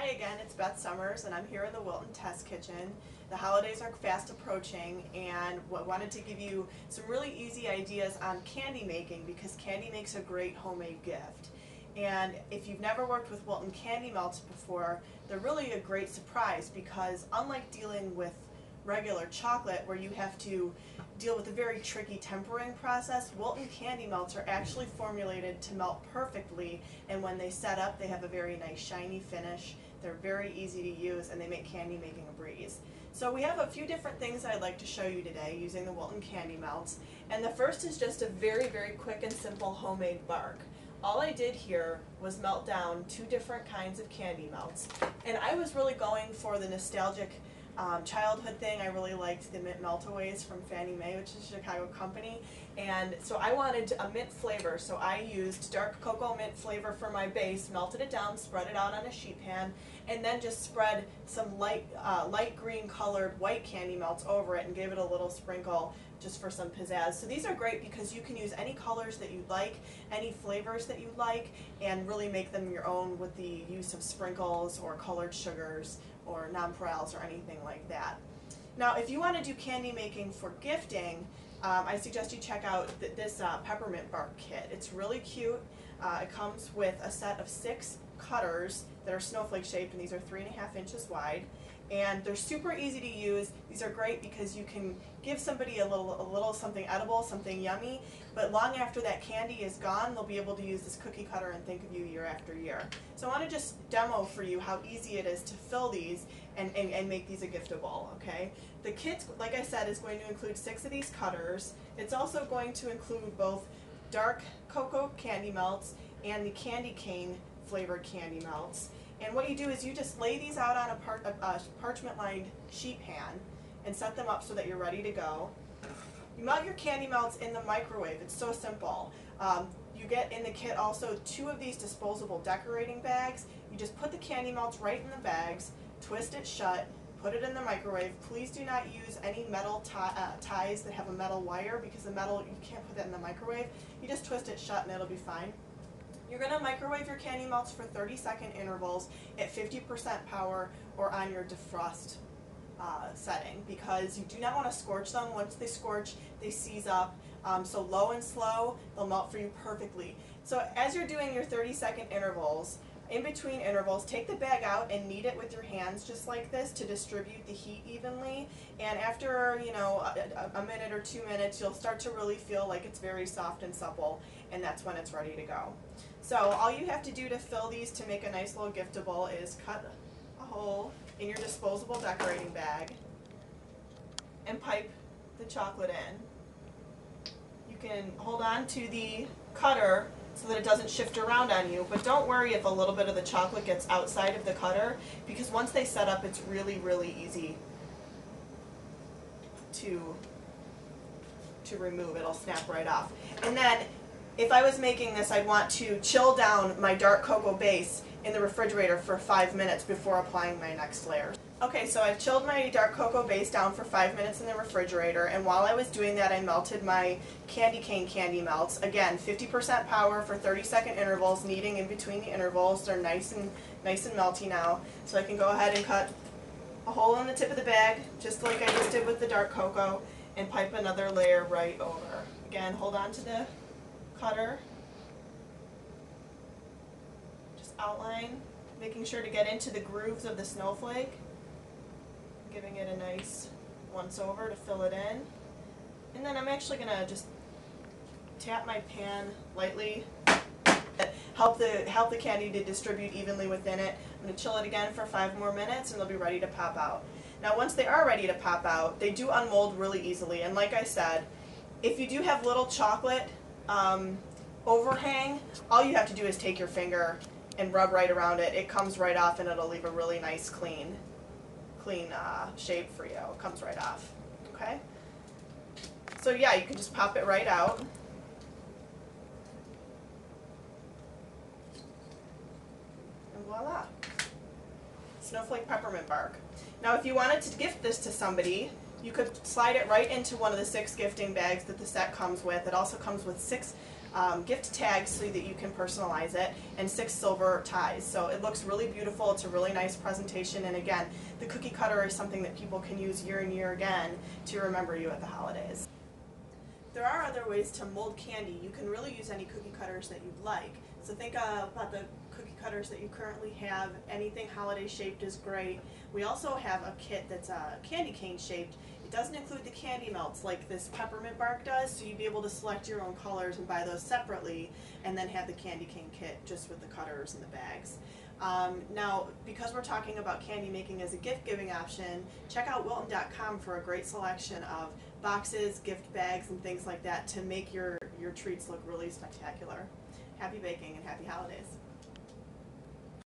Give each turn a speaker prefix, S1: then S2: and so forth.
S1: Hi again, it's Beth Summers and I'm here in the Wilton Test Kitchen. The holidays are fast approaching and I wanted to give you some really easy ideas on candy making because candy makes a great homemade gift. And if you've never worked with Wilton candy melts before, they're really a great surprise because unlike dealing with regular chocolate where you have to deal with a very tricky tempering process, Wilton candy melts are actually formulated to melt perfectly, and when they set up they have a very nice shiny finish. They're very easy to use and they make candy making a breeze. So we have a few different things I'd like to show you today using the Wilton candy melts, and the first is just a very quick and simple homemade bark. All I did here was melt down 2 different kinds of candy melts, and I was really going for the nostalgic childhood thing. I really liked the mint meltaways from Fannie Mae, which is a Chicago company, and so I wanted a mint flavor, so I used dark cocoa mint flavor for my base, melted it down, spread it out on a sheet pan, and then just spread some light green colored white candy melts over it and gave it a little sprinkle just for some pizzazz. So these are great because you can use any colors that you like, any flavors that you like, and really make them your own with the use of sprinkles or colored sugars or nonpareils or anything like that. Now if you want to do candy making for gifting, I suggest you check out this Peppermint Bark Kit. It's really cute. It comes with a set of 6 cutters that are snowflake shaped, and these are 3.5 inches wide. And they're super easy to use. These are great because you can give somebody a little something edible, something yummy, but long after that candy is gone, they'll be able to use this cookie cutter and think of you year after year. So I want to just demo for you how easy it is to fill these and make these a giftable, okay? The kit, like I said, is going to include 6 of these cutters. It's also going to include both dark cocoa candy melts and the candy cane flavored candy melts. And what you do is you just lay these out on a parchment-lined sheet pan and set them up so that you're ready to go. You melt your candy melts in the microwave. It's so simple. You get in the kit also 2 of these disposable decorating bags. You just put the candy melts right in the bags, twist it shut, put it in the microwave. Please do not use any metal ties that have a metal wire because the metal, you can't put that in the microwave. You just twist it shut and it'll be fine. You're going to microwave your candy melts for 30-second intervals at 50% power or on your defrost setting because you do not want to scorch them. Once they scorch, they seize up. So low and slow, they'll melt for you perfectly. So as you're doing your 30-second intervals, in between intervals, take the bag out and knead it with your hands just like this to distribute the heat evenly. And after, you know, a minute or 2 minutes, you'll start to really feel like it's very soft and supple, and that's when it's ready to go. So all you have to do to fill these to make a nice little giftable is cut a hole in your disposable decorating bag and pipe the chocolate in. You can hold on to the cutter so that it doesn't shift around on you, but don't worry if a little bit of the chocolate gets outside of the cutter because once they set up, it's really easy to remove. It'll snap right off. And then if I was making this, I'd want to chill down my dark cocoa base in the refrigerator for 5 minutes before applying my next layer. Okay, so I've chilled my dark cocoa base down for 5 minutes in the refrigerator, and while I was doing that I melted my candy cane candy melts. Again, 50% power for 30-second intervals, kneading in between the intervals. They're nice and melty now. So I can go ahead and cut a hole in the tip of the bag, just like I just did with the dark cocoa, and pipe another layer right over. Again, hold on to the cutter, just outline, making sure to get into the grooves of the snowflake, giving it a nice once over to fill it in. And then I'm actually going to just tap my pan lightly, help the candy to distribute evenly within it. I'm going to chill it again for 5 more minutes and they'll be ready to pop out. Now once they are ready to pop out, they do unmold really easily, and like I said, if you do have little chocolate overhang, all you have to do is take your finger and rub right around it. It comes right off and it'll leave a really nice clean shape for you. It comes right off. Okay? So yeah, you can just pop it right out. And voila. Snowflake peppermint bark. Now if you wanted to gift this to somebody, you could slide it right into one of the 6 gifting bags that the set comes with. It also comes with 6 gift tags so that you can personalize it, and 6 silver ties. So it looks really beautiful. It's a really nice presentation, and again, the cookie cutter is something that people can use year and year again to remember you at the holidays. There are other ways to mold candy. You can really use any cookie cutters that you'd like. So think about the cookie cutters that you currently have. Anything holiday shaped is great. We also have a kit that's candy cane shaped. It doesn't include the candy melts like this peppermint bark does, so you'd be able to select your own colors and buy those separately, and then have the candy cane kit just with the cutters and the bags. Now, because we're talking about candy making as a gift giving option, check out Wilton.com for a great selection of boxes, gift bags, and things like that to make your treats look really spectacular. Happy baking and happy holidays.